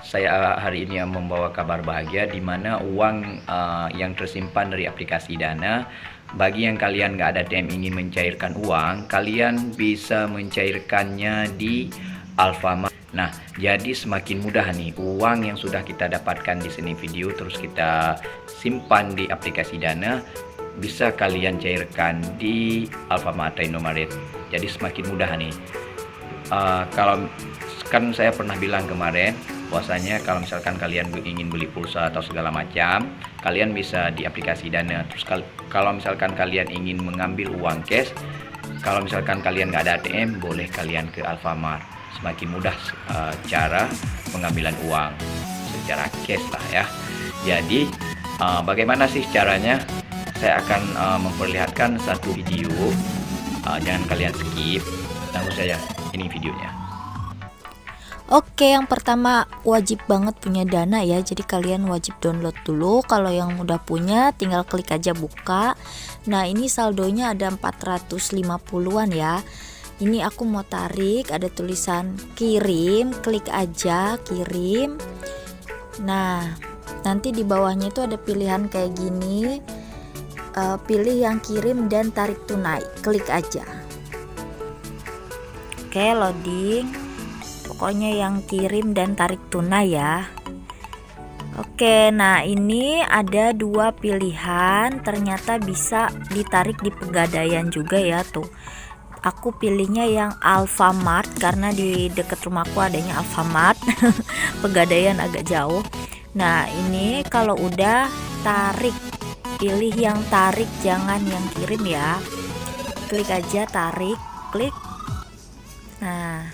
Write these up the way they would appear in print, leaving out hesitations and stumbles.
saya hari ini membawa kabar bahagia di mana uang yang tersimpan dari aplikasi Dana, bagi yang kalian nggak ada ATM ingin mencairkan uang, kalian bisa mencairkannya di Alfamart. Nah, jadi semakin mudah nih, uang yang sudah kita dapatkan di sini video terus kita simpan di aplikasi Dana bisa kalian cairkan di Alfamart atau Indomaret. Jadi semakin mudah nih. Kalau kan saya pernah bilang kemarin bahwasanya kalau misalkan kalian ingin beli pulsa atau segala macam, kalian bisa di aplikasi Dana. Terus kalau misalkan kalian ingin mengambil uang cash, kalau misalkan kalian nggak ada ATM, boleh kalian ke Alfamart. Semakin mudah cara pengambilan uang secara cash lah ya. Jadi bagaimana sih caranya? Saya akan memperlihatkan satu video, jangan kalian skip, langsung saja ini videonya. Oke, yang pertama wajib banget punya Dana ya. Jadi kalian wajib download dulu. Kalau yang udah punya tinggal klik aja buka. Nah, ini saldonya ada 450-an ya. Ini aku mau tarik, ada tulisan kirim, klik aja kirim. Nah, nanti di bawahnya itu ada pilihan kayak gini. Pilih yang kirim dan tarik tunai, klik aja. Oke, loading. Pokoknya yang kirim dan tarik tunai ya. Oke, nah ini ada dua pilihan, ternyata bisa ditarik di Pegadaian juga ya tuh. Aku pilihnya yang Alfamart karena di dekat rumahku adanya Alfamart. Pegadaian agak jauh. Nah, ini kalau udah tarik, pilih yang tarik, jangan yang kirim ya. Klik aja tarik, klik. Nah,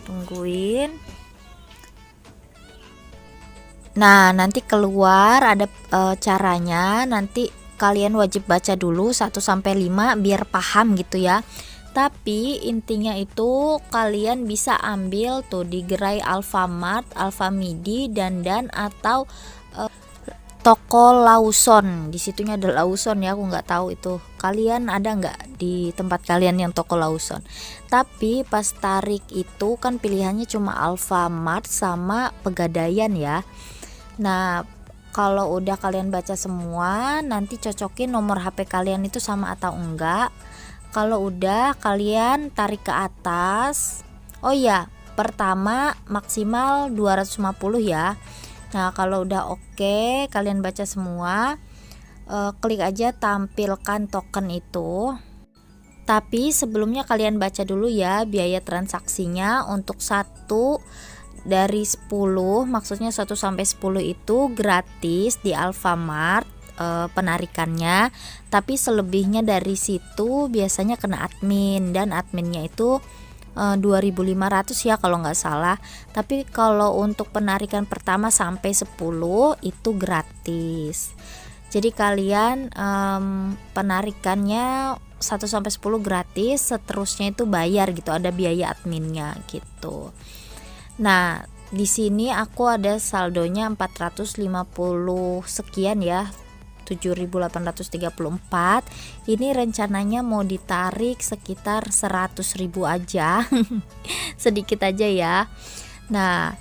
tungguin. Nah, nanti keluar ada caranya. Nanti kalian wajib baca dulu 1 sampai 5 biar paham gitu ya. Tapi intinya itu kalian bisa ambil tuh di gerai Alfamart, Alfamidi, Dandan atau toko Lawson. Di situnya ada Lawson ya, aku nggak tahu itu. Kalian ada nggak di tempat kalian yang toko Lawson? Tapi pas tarik itu kan pilihannya cuma Alfamart sama Pegadaian ya. Nah, kalau udah kalian baca semua, nanti cocokin nomor HP kalian itu sama atau enggak. Kalau udah, kalian tarik ke atas. Oh iya, pertama maksimal 250 ya. Nah, kalau udah oke, kalian baca semua, klik aja tampilkan token itu. Tapi sebelumnya kalian baca dulu ya biaya transaksinya. Untuk 1 dari 10, maksudnya 1 sampai 10 itu gratis di Alfamart penarikannya. Tapi selebihnya dari situ biasanya kena admin, dan adminnya itu 2.500 ya kalau nggak salah. Tapi kalau untuk penarikan pertama sampai 10 itu gratis. Jadi kalian penarikannya 1 sampai 10 gratis, seterusnya itu bayar gitu, ada biaya adminnya gitu. Nah, di sini aku ada saldonya 450 sekian ya. 7.834. Ini rencananya mau ditarik sekitar 100.000 aja. Sedikit aja ya. Nah,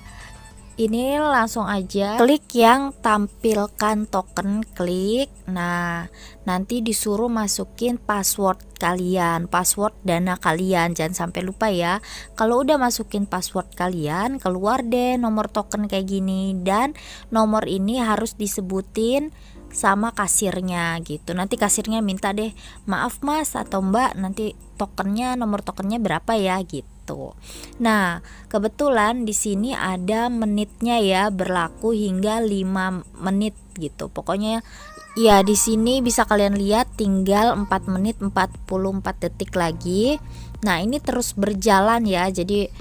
ini langsung aja klik yang tampilkan token, klik. Nah, nanti disuruh masukin password kalian, password Dana kalian, jangan sampai lupa ya. Kalau udah masukin password kalian, keluar deh nomor token kayak gini, dan nomor ini harus disebutin sama kasirnya gitu. Nanti kasirnya minta deh, maaf mas atau mbak, nanti tokennya, nomor tokennya berapa ya gitu. Nah, kebetulan di sini ada menitnya ya, berlaku hingga 5 menit gitu. Pokoknya ya di sini bisa kalian lihat tinggal 4 menit 44 detik lagi. Nah, ini terus berjalan ya. Jadi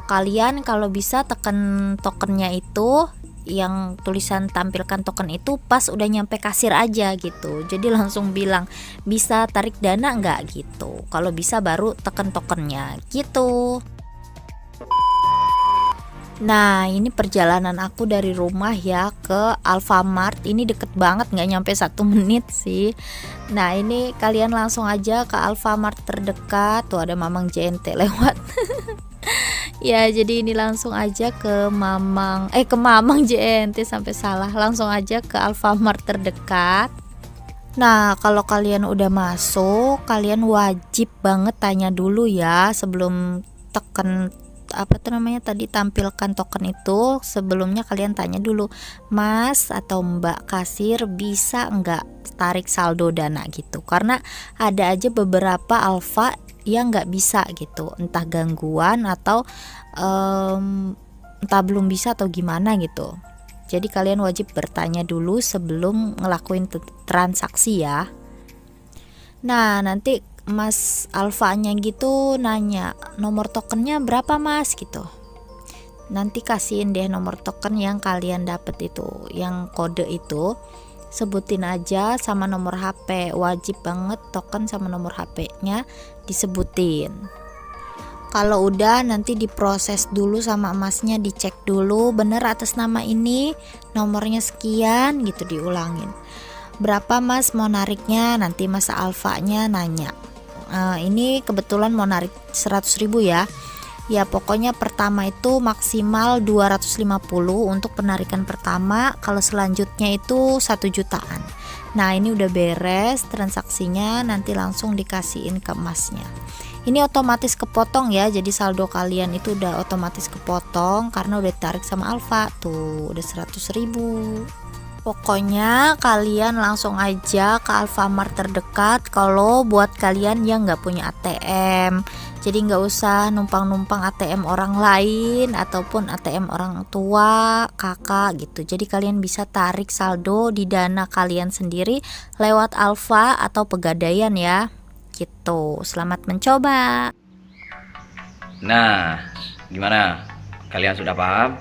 kalian kalau bisa tekan tokennya itu, yang tulisan tampilkan token itu pas udah nyampe kasir aja gitu. Jadi langsung bilang bisa tarik Dana enggak gitu. Kalau bisa baru tekan tokennya gitu. Nah, ini perjalanan aku dari rumah ya ke Alfamart. Ini deket banget, nggak nyampe 1 menit sih. Nah, ini kalian langsung aja ke Alfamart terdekat. Tuh ada Mamang JNT lewat. Ya, jadi ini langsung aja ke Mamang JNT sampai salah. Langsung aja ke Alfamart terdekat. Nah, kalau kalian udah masuk, kalian wajib banget tanya dulu ya sebelum tekan apa tuh namanya tadi tampilkan token itu. Sebelumnya kalian tanya dulu, Mas atau Mbak kasir bisa nggak tarik saldo dana gitu. Karena ada aja beberapa alfa yang nggak bisa gitu, entah gangguan atau entah belum bisa atau gimana gitu. Jadi kalian wajib bertanya dulu sebelum ngelakuin transaksi ya. Nah, nanti Mas Alfanya gitu nanya, nomor tokennya berapa Mas gitu. Nanti kasihin deh nomor token yang kalian dapet itu, yang kode itu. Sebutin aja sama nomor HP, wajib banget token sama nomor HP-nya disebutin. Kalau udah nanti diproses dulu sama emasnya, dicek dulu bener atas nama ini, nomornya sekian gitu, diulangin. Berapa Mas mau nariknya? Nanti Mas Alfanya nanya, ini kebetulan mau narik 100.000 ya. Ya pokoknya pertama itu maksimal 250 untuk penarikan pertama, kalau selanjutnya itu 1 jutaan. Nah ini udah beres transaksinya, nanti langsung dikasihin ke emasnya. Ini otomatis kepotong ya, jadi saldo kalian itu udah otomatis kepotong karena udah ditarik sama Alfa. Tuh udah 100.000. Pokoknya kalian langsung aja ke Alfamart terdekat kalau buat kalian yang nggak punya ATM. Jadi nggak usah numpang-numpang ATM orang lain ataupun ATM orang tua, kakak gitu. Jadi kalian bisa tarik saldo di dana kalian sendiri lewat Alfa atau Pegadaian ya. Gitu. Selamat mencoba. Nah, gimana? Kalian sudah paham?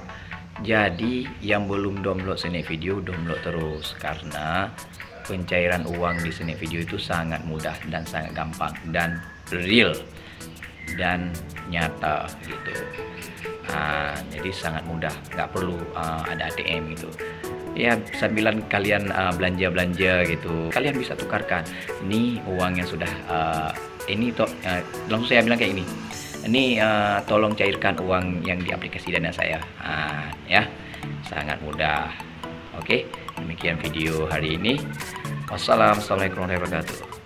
Jadi yang belum download Snap Video, download terus, karena pencairan uang di Snap Video itu sangat mudah dan sangat gampang dan real dan nyata gitu. Jadi sangat mudah, nggak perlu ada ATM gitu. Ya sambilan kalian belanja gitu, kalian bisa tukarkan. Ini uang yang sudah langsung saya bilang kayak ini tolong cairkan uang yang di aplikasi Dana saya. Ya sangat mudah. Oke, demikian video hari ini. Wassalamualaikum warahmatullahi wabarakatuh.